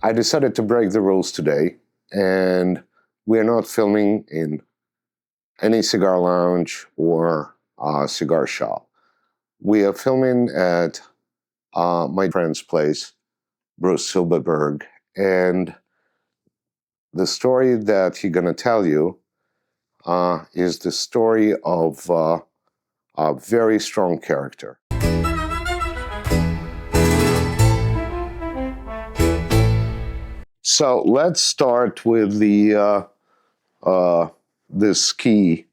I decided to break the rules today, and we're not filming in any cigar lounge or cigar shop. We are filming at my friend's place, Bruce Silberberg, and the story that he's going to tell you is the story of a very strong character. So let's start with the ski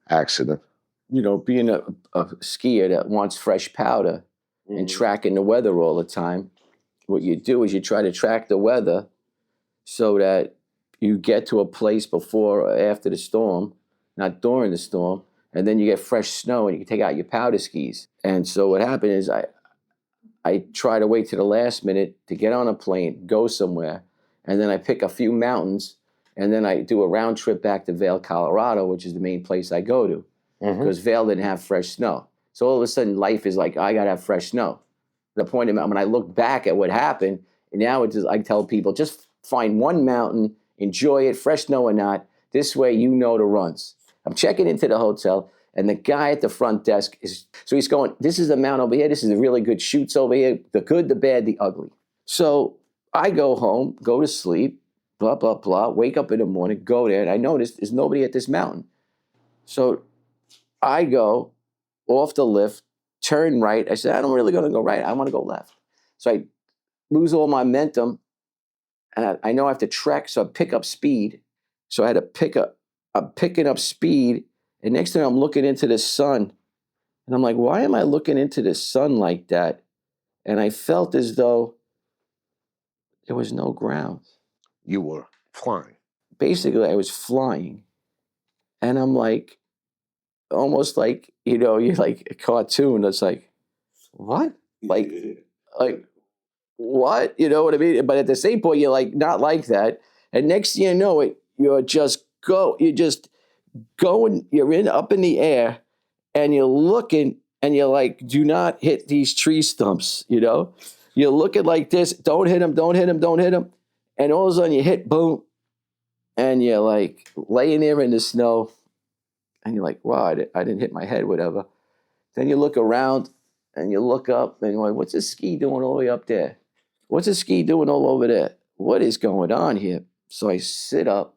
accident. You know, being a skier that wants fresh powder and tracking the weather all the time, what you do is you try to track the weather so that you get to a place before or after the storm, not during the storm, and then you get fresh snow and you can take out your powder skis. And so what happened is I try to wait to the last minute to get on a plane, go somewhere, and then I pick a few mountains, and then I do a round trip back to Vail, Colorado, which is the main place I go to, because Vail didn't have fresh snow. So all of a sudden, life is like, I got to have fresh snow. The point of when I look back at what happened, and now it's just, I tell people, just find one mountain, enjoy it, fresh snow or not. This way you know the runs. I'm checking into the hotel, and the guy at the front desk he's going, this is a mountain over here, this is a really good chutes over here, the good, the bad, the ugly. So I go home, go to sleep, blah, blah, blah, wake up in the morning, go there, and I notice there's nobody at this mountain. So I go off the lift, turn right. I said, I'm really going to go right. I want to go left. So I lose all my momentum, and I know I have to trek, so I pick up speed. So I had to I'm picking up speed, and next thing I'm looking into the sun, and I'm like, why am I looking into the sun like that? And I felt as though there was no ground. You were flying. Basically, I was flying, and I'm like, almost like, you're like a cartoon that's like, what? Like, what? You know what I mean? But at the same point, you're like, not like that. And next thing you know it, you're just going, up in the air, and you're looking, and you're like, do not hit these tree stumps, You're looking like this, don't hit them, don't hit them, don't hit them. And all of a sudden you hit, boom, and you're like laying there in the snow, and you're like, wow, I didn't hit my head, whatever. Then you look around, and you look up, and you're like, what's this ski doing all the way up there? What's this ski doing all over there? What is going on here? So I sit up,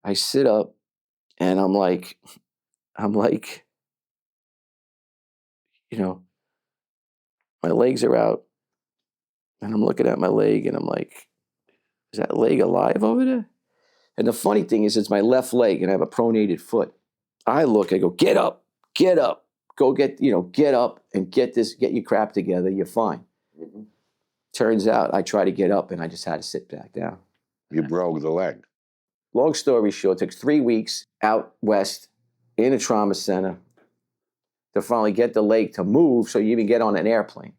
and I'm like, my legs are out, and I'm looking at my leg, and I'm like, is that leg alive over there? And the funny thing is, it's my left leg, and I have a pronated foot. I go, get up, go get up and get your crap together, you're fine. Turns out I tried to get up, and I just had to sit back down. You broke the leg. Long story short, it took 3 weeks out west in a trauma center to finally get the leg to move so you even get on an airplane.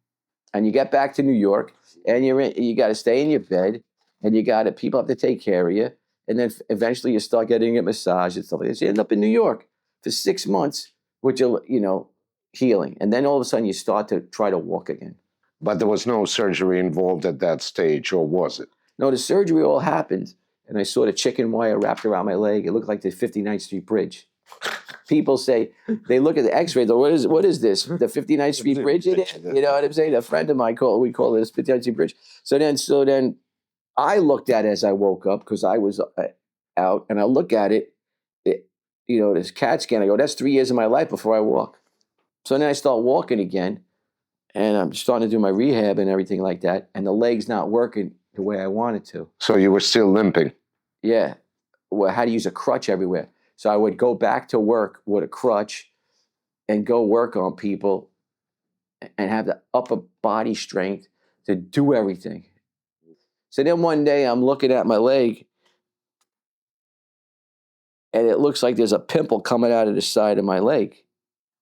And you get back to New York, and you got to stay in your bed, and people have to take care of you. And then eventually you start getting a massage and stuff like this. You end up in New York for 6 months, with your, healing. And then all of a sudden you start to try to walk again. But there was no surgery involved at that stage, or was it? No, the surgery all happened, and I saw the chicken wire wrapped around my leg. It looked like the 59th Street Bridge. People say, they look at the x-ray, though, what is this? The 59th Street Bridge in it? You know what I'm saying? A friend of mine we call it the 59th Street Bridge. So then I looked at it as I woke up, because I was out, and I look at it, this CAT scan. I go, that's 3 years of my life before I walk. So then I start walking again, and I'm starting to do my rehab and everything like that, and the leg's not working the way I wanted to. So you were still limping? Yeah. Well, I had to use a crutch everywhere. So I would go back to work with a crutch and go work on people and have the upper body strength to do everything. So then one day I'm looking at my leg, and it looks like there's a pimple coming out of the side of my leg,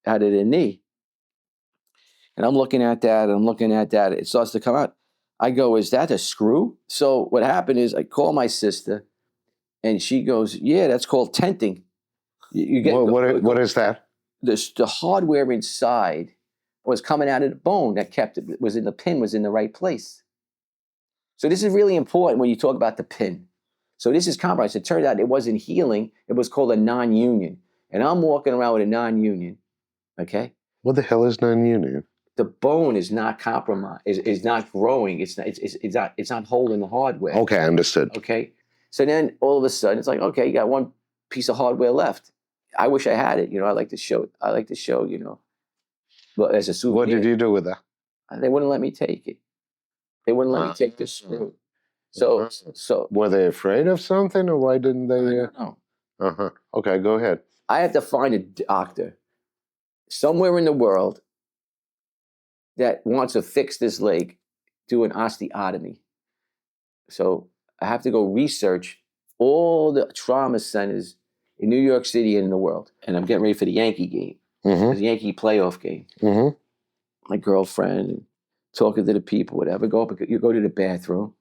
out of the knee. And I'm looking at that, it starts to come out. I go, is that a screw? So what happened is I call my sister, and she goes, yeah, that's called tenting. You get what is that? The hardware inside was coming out of the bone that kept it, the pin was in the right place. So this is really important when you talk about the pin. So this is compromised. It turned out it wasn't healing. It was called a non-union. And I'm walking around with a non-union, okay? What the hell is non-union? The bone is not compromised, is not growing. It's not holding the hardware. Okay, understood. Okay. So then all of a sudden it's like, okay, you got one piece of hardware left. I wish I had it. I like to show, but as a souvenir. What did you do with that? They wouldn't let me take it. They wouldn't let me take the screw. So Were they afraid of something, or why didn't they? I don't know. Uh-huh. Okay, go ahead. I had to find a doctor somewhere in the world that wants to fix this leg, do an osteotomy. So I have to go research all the trauma centers in New York City and in the world. And I'm getting ready for the Yankee game, Mm-hmm. the Yankee playoff game. Mm-hmm. My girlfriend, and talking to the people, whatever. You go to the bathroom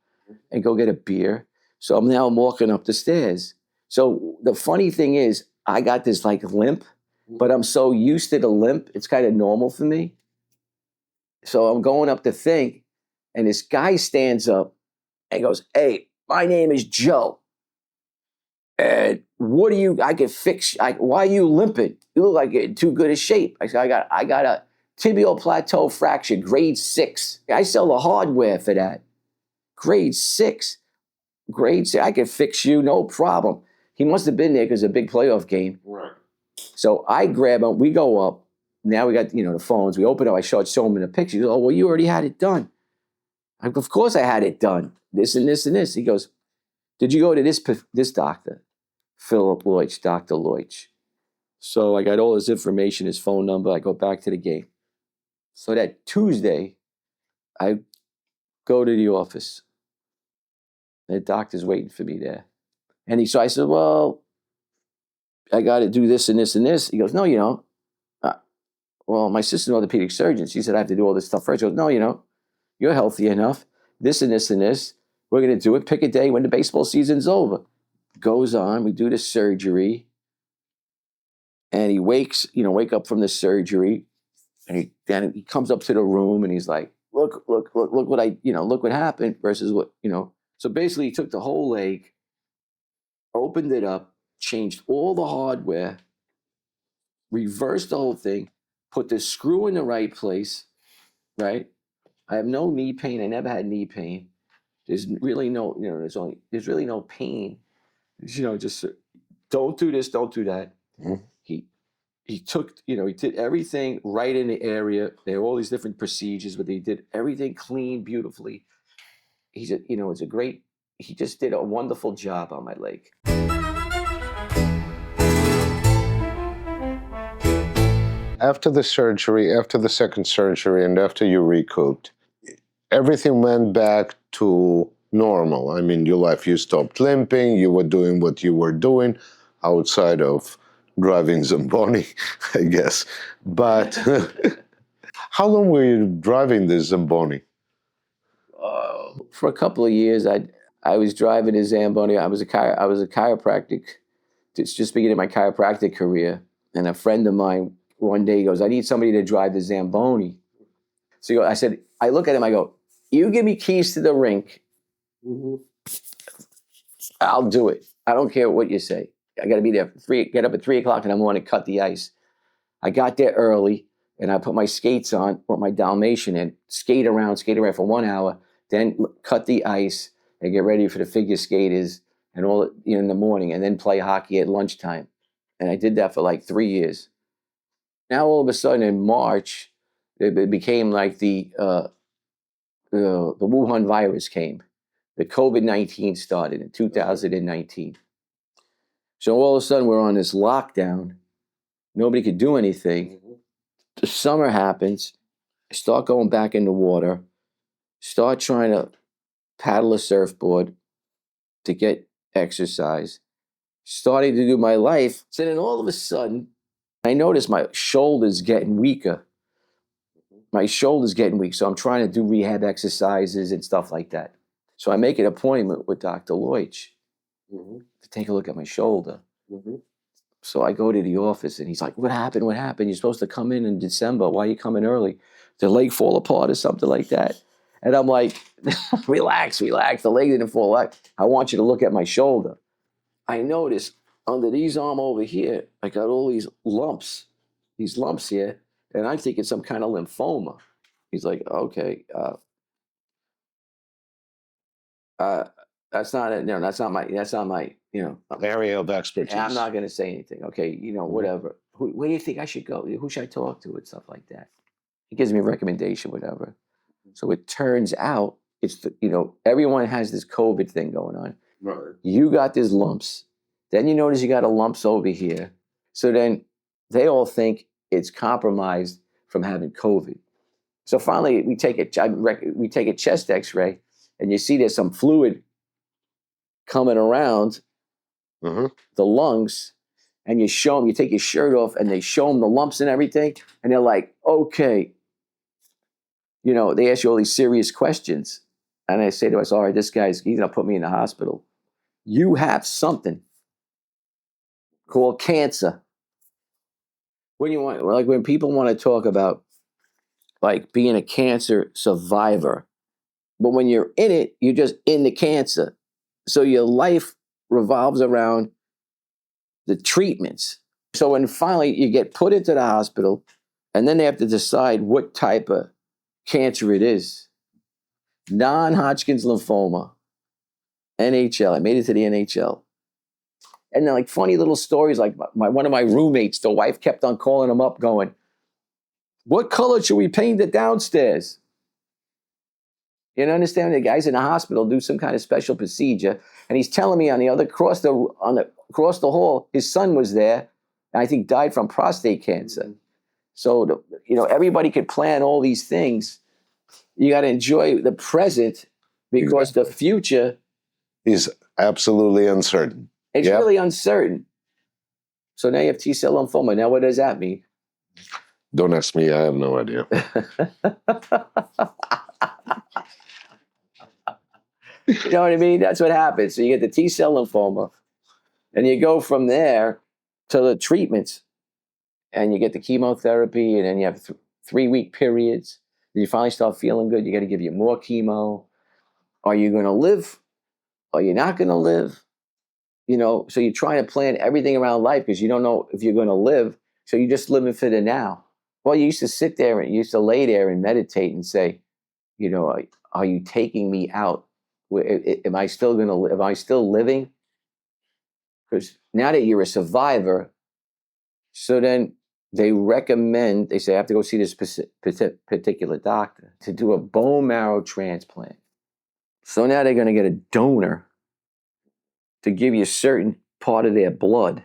and go get a beer. So I'm walking up the stairs. So the funny thing is, I got this like limp, but I'm so used to the limp, it's kind of normal for me. So I'm going up the thing, and this guy stands up and goes, "Hey, my name is Joe. And I can fix, why are you limping? You look like you're in too good a shape." I said, I got a tibial plateau fracture, grade 6. I sell the hardware for that. Grade 6. I can fix you, no problem. He must have been there because it's a big playoff game. Right. So I grab him, we go up. Now we got, the phones. We open up, I show him in the picture. He goes, "Oh, well, you already had it done." Of course I had it done. This and this and this. He goes, "Did you go to this doctor?" Philip Leutch, Dr. Leutch. So I got all his information, his phone number. I go back to the game. So that Tuesday, I go to the office. The doctor's waiting for me there. And so I said, "Well, I got to do this and this and this." He goes, "No, you don't. Well, my sister's an orthopedic surgeon. She said I have to do all this stuff first." He goes, "No, you're healthy enough. This and this and this. We're going to do it. Pick a day when the baseball season's over." Goes on. We do the surgery. And he wake up from the surgery. And he comes up to the room and he's like, look what look what happened versus what. So basically he took the whole leg, opened it up, changed all the hardware, reversed the whole thing, put the screw in the right place, right? I have no knee pain. I never had knee pain. There's really no, there's really no pain. Just don't do this, don't do that. Mm-hmm. He took, he did everything right in the area. There were all these different procedures, but he did everything clean, beautifully. He just did a wonderful job on my leg. After the surgery, after the second surgery, and after you recouped, everything went back to normal. I mean, your life, you stopped limping, you were doing what you were doing outside of driving Zamboni, I guess. But how long were you driving this Zamboni? For a couple of years, I was driving a Zamboni. I was a chiropractic, just beginning my chiropractic career. And a friend of mine one day goes, "I need somebody to drive the Zamboni." So I look at him, I go, "You give me keys to the rink, I'll do it. I don't care what you say. I got to be there get up at 3 o'clock in the morning, cut the ice." I got there early and I put my skates on, put my Dalmatian in, skate around for 1 hour, then cut the ice and get ready for the figure skaters and all in the morning, and then play hockey at lunchtime. And I did that for like 3 years. Now all of a sudden in March, it became like the Wuhan virus came. The COVID-19 started in 2019. So all of a sudden we're on this lockdown. Nobody could do anything. The summer happens. I start going back in the water. Start trying to paddle a surfboard to get exercise. Starting to do my life. So then all of a sudden, I notice my shoulder's getting weaker. My shoulder's getting weak. So I'm trying to do rehab exercises and stuff like that. So I make an appointment with Dr. Leutch to take a look at my shoulder. So I go to the office and he's like, what happened? You're supposed to come in December. Why are you coming early? Did the leg fall apart or something like that? And I'm like, relax, relax. The leg didn't fall out. I want you to look at my shoulder. I noticed under these arm over here, I got all these lumps here, and I'm thinking some kind of lymphoma. He's like, okay, uh, that's not it. No, that's not my, Area of expertise. I'm not going to say anything. Okay, Mhm. whatever. Where do you think I should go? Who should I talk to and stuff like that? He gives me a recommendation, whatever. So it turns out everyone has this COVID thing going on. Right. You got these lumps. Then you notice you got a lumps over here. So then they all think it's compromised from having COVID. So finally, we take a chest X-ray, and you see there's some fluid coming around Mhm. the lungs, and you show them. You take your shirt off, and they show them the lumps and everything, and they're like, "Okay." They ask you all these serious questions, and I say to us, "All right, he's gonna put me in the hospital. You have something called cancer." When people want to talk about like being a cancer survivor, but when you're in it, you're just in the cancer. So your life revolves around the treatments. So when finally you get put into the hospital, and then they have to decide what type of cancer it is. Non-Hodgkin's lymphoma, NHL. I made it to the NHL. And then like funny little stories, like one of my roommates, the wife kept on calling him up going, "What color should we paint it downstairs?" You understand? The guy's in the hospital, do some kind of special procedure, and he's telling me across the hall, his son was there, and I think died from prostate cancer. So everybody could plan all these things. You got to enjoy the present because the future is absolutely uncertain. It's really uncertain. So now you have T-cell lymphoma. Now what does that mean? Don't ask me. I have no idea. You know what I mean? That's what happens. So you get the T-cell lymphoma, and you go from there to the treatments, and you get the chemotherapy, and then you have 3-week periods. And you finally start feeling good. You got to give you more chemo. Are you going to live? Are you not going to live? So you're trying to plan everything around life because you don't know if you're going to live. So you're just living for the now. Well, you used to sit there and you used to lay there and meditate and say, are you taking me out? Am I still going to live? Am I still living? Because now that you're a survivor, so then they say, I have to go see this particular doctor to do a bone marrow transplant. So now they're going to get a donor to give you a certain part of their blood.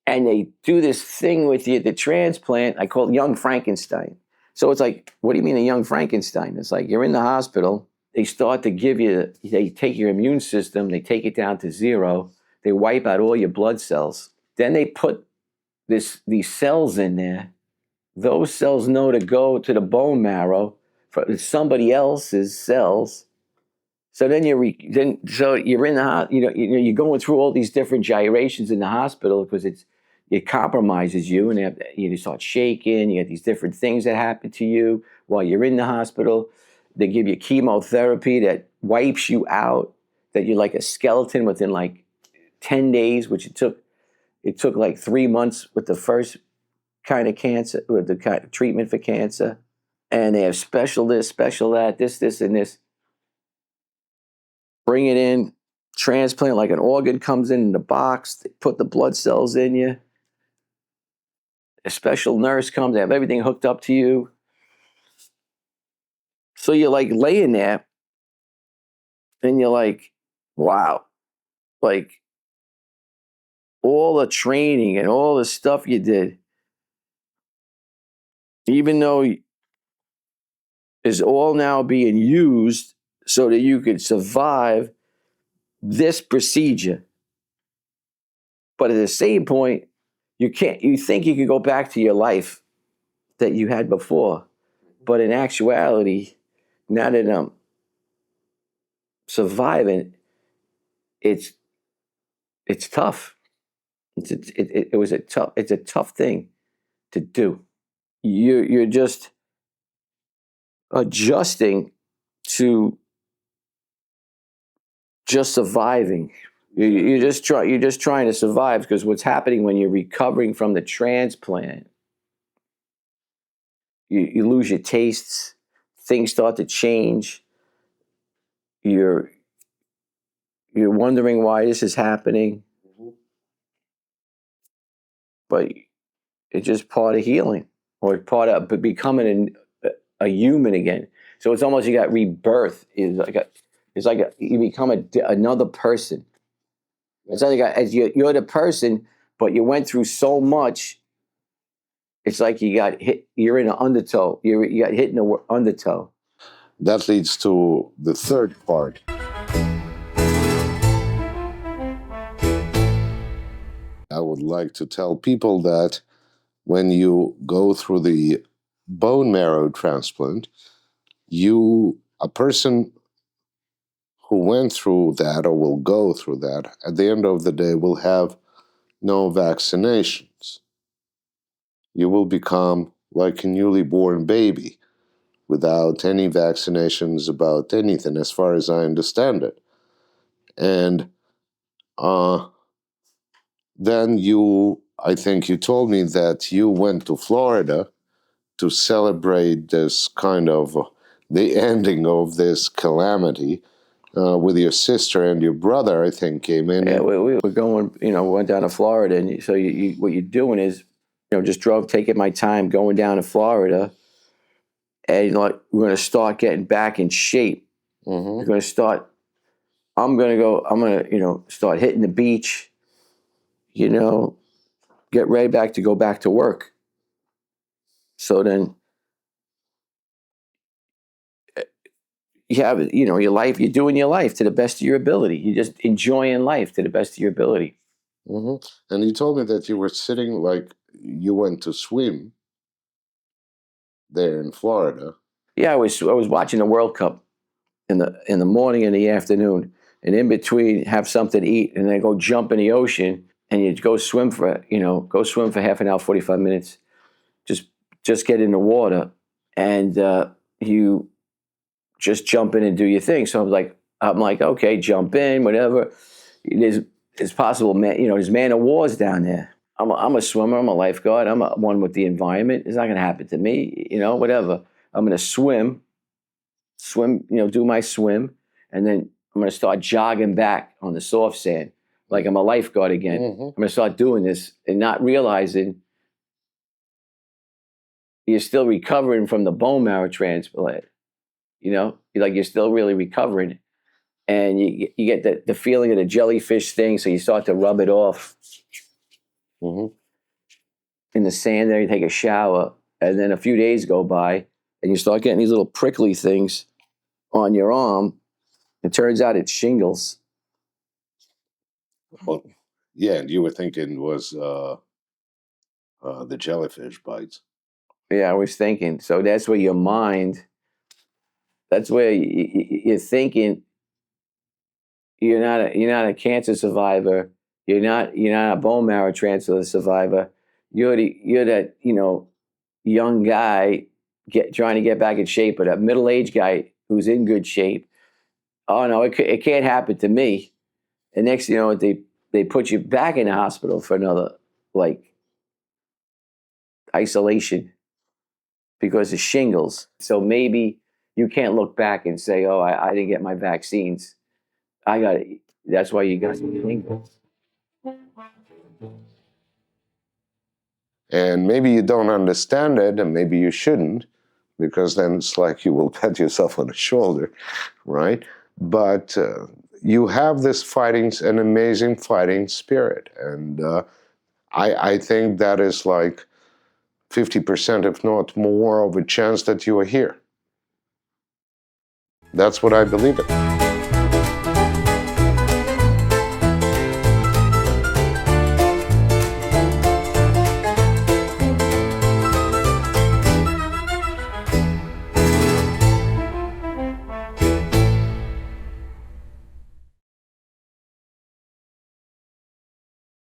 And they do this thing with you, the transplant, I call it young Frankenstein. So it's like, what do you mean a young Frankenstein? It's like you're in the hospital, they start to they take your immune system, they take it down to 0, they wipe out all your blood cells. Then they put these cells in there. Those cells know to go to the bone marrow for somebody else's cells. So then you're in the you're going through all these different gyrations in the hospital because it compromises you, and you start shaking. You get these different things that happen to you while you're in the hospital. They give you chemotherapy that wipes you out. That you're like a skeleton within like 10 days, which it took like 3 months with the first kind of cancer, with the kind of treatment for cancer. And they have special this, special that, this, and this. Bring it in, transplant like an organ comes in the box, they put the blood cells in you. A special nurse comes, they have everything hooked up to you. So you're like laying there and you're like, wow, like all the training and all the stuff you did, even though is all now being used so that you could survive this procedure. But at the same point, you think you could go back to your life that you had before. But in actuality, now that I'm surviving, it's tough. It's a tough thing to do. You're just adjusting to just surviving. You're just trying to survive, because what's happening when you're recovering from the transplant, you lose your tastes, things start to change. You're wondering why this is happening, but it's just part of healing, or part of becoming a human again. So it's almost, you got rebirth. You become another person. It's like you're the person, but you went through so much. It's like you got hit. You're in an undertow. You got hit in the undertow. That leads to the third part. I would like to tell people that when you go through the bone marrow transplant, a person who went through that or will go through that, at the end of the day, will have no vaccinations. You will become like a newly born baby without any vaccinations about anything, as far as I understand it. And then I think you told me that you went to Florida to celebrate this kind of the ending of this calamity with your sister and your brother, I think, came in. Yeah, we were going, went down to Florida. And so what you're doing is, just taking my time going down to Florida. And we're going to start getting back in shape. We're going to start, I'm going to start hitting the beach, get ready to go back to work. So then you have, your life, you're doing your life to the best of your ability. You're just enjoying life to the best of your ability. And you told me that you were sitting, like you went to swim there in Florida. Yeah, I was watching the World Cup in the morning and the afternoon, and in between have something to eat, and then go jump in the ocean, and you go swim for half an hour, 45 minutes. Just get in the water, and you just jump in and do your thing. So I'm like, okay, jump in, whatever. It's possible, man. There's man of wars down there. I'm a swimmer. I'm a lifeguard. I'm one with the environment. It's not going to happen to me. Whatever. I'm going to swim, do my swim, and then I'm going to start jogging back on the soft sand like I'm a lifeguard again. I'm going to start doing this and not realizing you're still recovering from the bone marrow transplant. You're still really recovering, and you get the feeling of the jellyfish thing, so you start to rub it off in the sand there. You take a shower, and then a few days go by, and you start getting these little prickly things on your arm. It turns out it's shingles. Well, yeah, and you were thinking it was the jellyfish bites. Yeah, I was thinking. So that's where your mind, that's where you're thinking you're not a cancer survivor. You're not a bone marrow transplant survivor. You're that young guy trying to get back in shape, but a middle-aged guy who's in good shape. Oh no, it can't happen to me. And next thing you know, they put you back in the hospital for another isolation because of shingles. So maybe you can't look back and say, oh, I didn't get my vaccines. That's why you got shingles. And maybe you don't understand it, and maybe you shouldn't, because then it's like you will pat yourself on the shoulder, right? But you have an amazing fighting spirit. And I think that is like 50%, if not more, of a chance that you are here. That's what I believe in.